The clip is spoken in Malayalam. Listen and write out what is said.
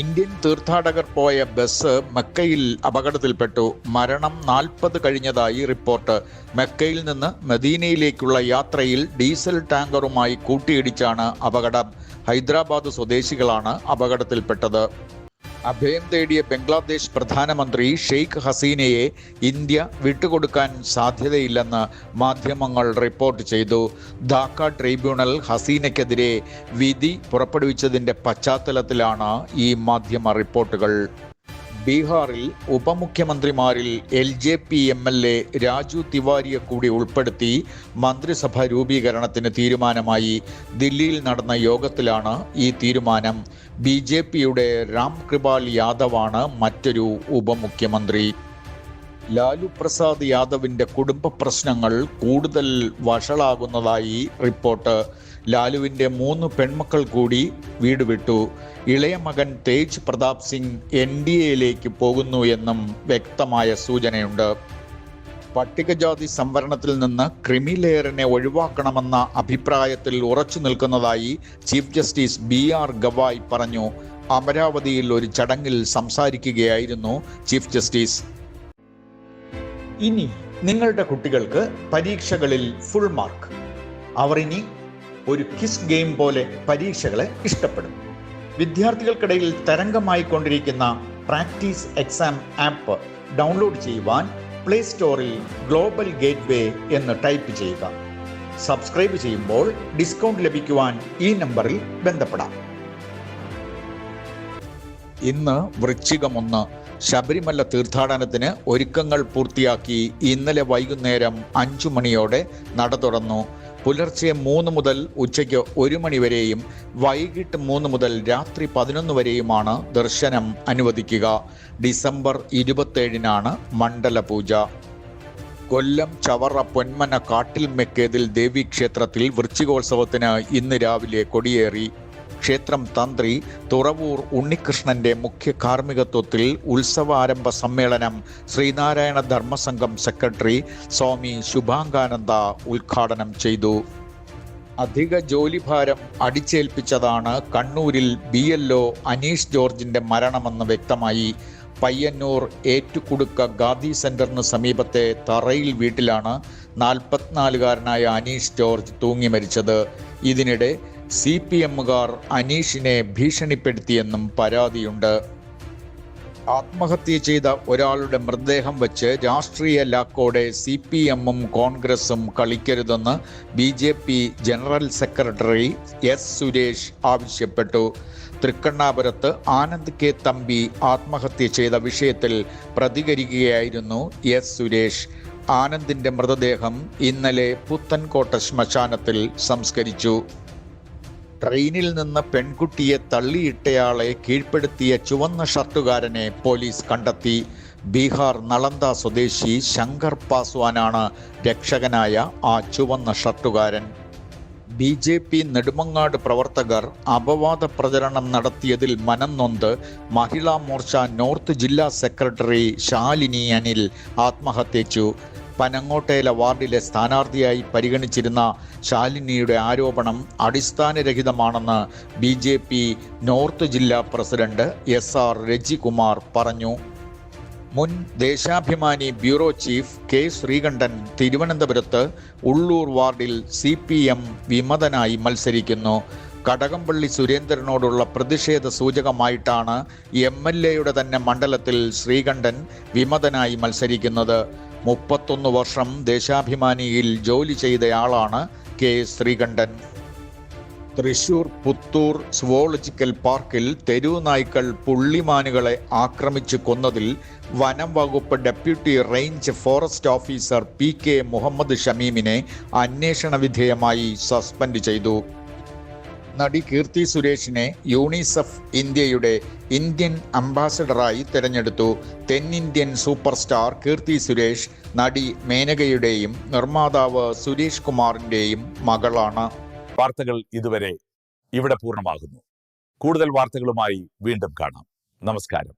ഇന്ത്യൻ തീർത്ഥാടകർ പോയ ബസ് മക്കയിൽ അപകടത്തിൽപ്പെട്ടു. മരണം 40 കഴിഞ്ഞതായി റിപ്പോർട്ട്. മക്കയിൽ നിന്ന് മദീനയിലേക്കുള്ള യാത്രയിൽ ഡീസൽ ടാങ്കറുമായി കൂട്ടിയിടിച്ചാണ് അപകടം. ഹൈദരാബാദ് സ്വദേശികളാണ് അപകടത്തിൽപ്പെട്ടത്. അഭയം തേടിയ ബംഗ്ലാദേശ് പ്രധാനമന്ത്രി ഷെയ്ഖ് ഹസീനയെ ഇന്ത്യ വിട്ടുകൊടുക്കാൻ സാധ്യതയില്ലെന്ന് മാധ്യമങ്ങൾ റിപ്പോർട്ട് ചെയ്തു. ധാക്ക ട്രിബ്യൂണൽ ഹസീനയ്ക്കെതിരെ വിധി പുറപ്പെടുവിച്ചതിന്റെ പശ്ചാത്തലത്തിലാണ് ഈ മാധ്യമ റിപ്പോർട്ടുകൾ. ബീഹാറിൽ ഉപമുഖ്യമന്ത്രിമാരിൽ LJP MLA രാജു തിവാരിയെ കൂടി ഉൾപ്പെടുത്തി മന്ത്രിസഭ രൂപീകരണത്തിന് തീരുമാനമായി. ദില്ലിയിൽ നടന്ന യോഗത്തിലാണ് ഈ തീരുമാനം. BJPയുടെ രാംകൃപാൽ യാദവാണ് മറ്റൊരു ഉപമുഖ്യമന്ത്രി. ലാലു പ്രസാദ് യാദവിന്റെ കുടുംബ പ്രശ്നങ്ങൾ കൂടുതൽ വഷളാകുന്നതായി റിപ്പോർട്ട്. ലാലുവിന്റെ 3 പെൺമക്കൾ കൂടി വീട് വിട്ടു. ഇളയ മകൻ തേജ് പ്രതാപ് സിംഗ് NDAയിലേക്ക് പോകുന്നു എന്നും വ്യക്തമായ സൂചനയുണ്ട്. പട്ടികജാതി സംവരണത്തിൽ നിന്ന് ക്രിമി ലെയറിനെ ഒഴിവാക്കണമെന്ന അഭിപ്രായത്തിൽ ഉറച്ചു നിൽക്കുന്നതായി ചീഫ് ജസ്റ്റിസ് BR ഗവായ് പറഞ്ഞു. അമരാവതിയിൽ ഒരു ചടങ്ങിൽ സംസാരിക്കുകയായിരുന്നു ചീഫ് ജസ്റ്റിസ്. ഇനി നിങ്ങളുടെ കുട്ടികൾക്ക് പരീക്ഷകളിൽ ഫുൾ മാർക്ക്. അവർ ഇനി ഒരു കിസ് ഗെയിം പോലെ പരീക്ഷകളെ ഇഷ്ടപ്പെടും. വിദ്യാർത്ഥികൾക്കിടയിൽ തരംഗമായി കൊണ്ടിരിക്കുന്ന പ്രാക്ടീസ് എക്സാം ആപ്പ് ഡൗൺലോഡ് ചെയ്യുവാൻ പ്ലേ സ്റ്റോറിൽ ഗ്ലോബൽ ഗേറ്റ്വേ എന്ന് ടൈപ്പ് ചെയ്യുക. സബ്സ്ക്രൈബ് ചെയ്യുമ്പോൾ ഡിസ്കൗണ്ട് ലഭിക്കുവാൻ ഈ നമ്പറിൽ ബന്ധപ്പെടാം. ഇന്ന് വൃശ്ചികം 1. ശബരിമല തീർത്ഥാടനത്തിന് ഒരുക്കങ്ങൾ പൂർത്തിയാക്കി ഇന്നലെ വൈകുന്നേരം 5 മണിയോടെ നട തുറന്നു. പുലർച്ചെ 3 മുതൽ ഉച്ചയ്ക്ക് 1 മണി വരെയും വൈകിട്ട് 3 മുതൽ രാത്രി 11 വരെയുമാണ് ദർശനം അനുവദിക്കുക. ഡിസംബർ 27-നാണ് മണ്ഡലപൂജ. കൊല്ലം ചവറ പൊന്മന കാട്ടിൽ മെക്കേതിൽ ദേവീക്ഷേത്രത്തിൽ വൃശ്ചികോത്സവത്തിന് ഇന്ന് രാവിലെ കൊടിയേറി. ക്ഷേത്രം തന്ത്രി തുറവൂർ ഉണ്ണികൃഷ്ണന്റെ മുഖ്യ കാർമ്മികത്വത്തിൽ ഉത്സവാരംഭ സമ്മേളനം ശ്രീനാരായണ ധർമ്മസംഘം സെക്രട്ടറി സ്വാമി ശുഭാംഗാനന്ദ ഉദ്ഘാടനം ചെയ്തു. അധിക ജോലിഭാരം അടിച്ചേൽപ്പിച്ചതാണ് കണ്ണൂരിൽ BLO അനീഷ് ജോർജിന്റെ മരണമെന്ന് വ്യക്തമായി. പയ്യന്നൂർ ഏറ്റുകുടുക്ക ഗാന്ധി സെന്ററിന് സമീപത്തെ തറയിൽ വീട്ടിലാണ് 44-കാരനായ അനീഷ് ജോർജ് തൂങ്ങി മരിച്ചത്. ഇതിനിടെ CPMകാർ അനീഷിനെ ഭീഷണിപ്പെടുത്തിയെന്നും പരാതിയുണ്ട്. ആത്മഹത്യ ചെയ്ത ഒരാളുടെ മൃതദേഹം വച്ച് രാഷ്ട്രീയ ലാക്കോടെ CPMും കോൺഗ്രസും കളിക്കരുതെന്ന് BJP general secretary S. Suresh ആവശ്യപ്പെട്ടു. തൃക്കണ്ണാപുരത്ത് ആനന്ദ് K. തമ്പി ആത്മഹത്യ ചെയ്ത വിഷയത്തിൽ പ്രതികരിക്കുകയായിരുന്നു S. സുരേഷ്. ആനന്ദിന്റെ മൃതദേഹം ഇന്നലെ പുത്തൻകോട്ട ശ്മശാനത്തിൽ സംസ്കരിച്ചു. ട്രെയിനിൽ നിന്ന് പെൺകുട്ടിയെ തള്ളിയിട്ടയാളെ കീഴ്പ്പെടുത്തിയ ചുവന്ന ഷർട്ടുകാരനെ പോലീസ് കണ്ടെത്തി. ബീഹാർ നളന്ദ സ്വദേശി ശങ്കർ പാസ്വാനാണ് രക്ഷകനായ ആ ചുവന്ന ഷർട്ടുകാരൻ. BJP നെടുമങ്ങാട് പ്രവർത്തകർ അപവാദ പ്രചരണം നടത്തിയതിൽ മനം നൊന്ത് മഹിളാ മോർച്ച നോർത്ത് ജില്ലാ സെക്രട്ടറി ശാലിനി അനിൽ ആത്മഹത്യച്ചു. പനങ്ങോട്ടേല വാർഡിലെ സ്ഥാനാർത്ഥിയായി പരിഗണിച്ചിരുന്ന ശാലിനിയുടെ ആരോപണം അടിസ്ഥാനരഹിതമാണെന്ന് BJP നോർത്ത് ജില്ലാ പ്രസിഡന്റ് SR രജികുമാർ പറഞ്ഞു. മുൻ Deshabhimani bureau chief K. Sreekantan തിരുവനന്തപുരത്ത് ഉള്ളൂർ വാർഡിൽ CPM വിമതനായി മത്സരിക്കുന്നു. കടകംപള്ളി സുരേന്ദ്രനോടുള്ള പ്രതിഷേധ സൂചകമായിട്ടാണ് MLAയുടെ തന്നെ മണ്ഡലത്തിൽ ശ്രീകണ്ഠൻ വിമതനായി മത്സരിക്കുന്നത്. 31 വർഷം ദേശാഭിമാനിയിൽ ജോലി ചെയ്തയാളാണ് K. ശ്രീകണ്ഠൻ. തൃശൂർ പുത്തൂർ സുവോളജിക്കൽ പാർക്കിൽ തെരുവ് നായ്ക്കൾ പുള്ളിമാനുകളെ ആക്രമിച്ച് കൊന്നതിൽ വനം വകുപ്പ് deputy range forest officer PK Muhammad ഷമീമിനെ അന്വേഷണ വിധേയമായി സസ്പെൻഡ് ചെയ്തു. നടി കീർത്തി സുരേഷിനെ യൂണിസെഫ് ഇന്ത്യയുടെ ഇന്ത്യൻ അംബാസഡറായി തിരഞ്ഞെടുത്തു. തെന്നിന്ത്യൻ സൂപ്പർ സ്റ്റാർ കീർത്തി സുരേഷ് നടി മേനകയുടെയും നിർമ്മാതാവ് സുരേഷ് കുമാറിന്റെയും മകളാണ്. വാർത്തകൾ ഇതുവരെ ഇവിടെ പൂർണ്ണമാകുന്നു. കൂടുതൽ വാർത്തകളുമായി വീണ്ടും കാണാം. നമസ്കാരം.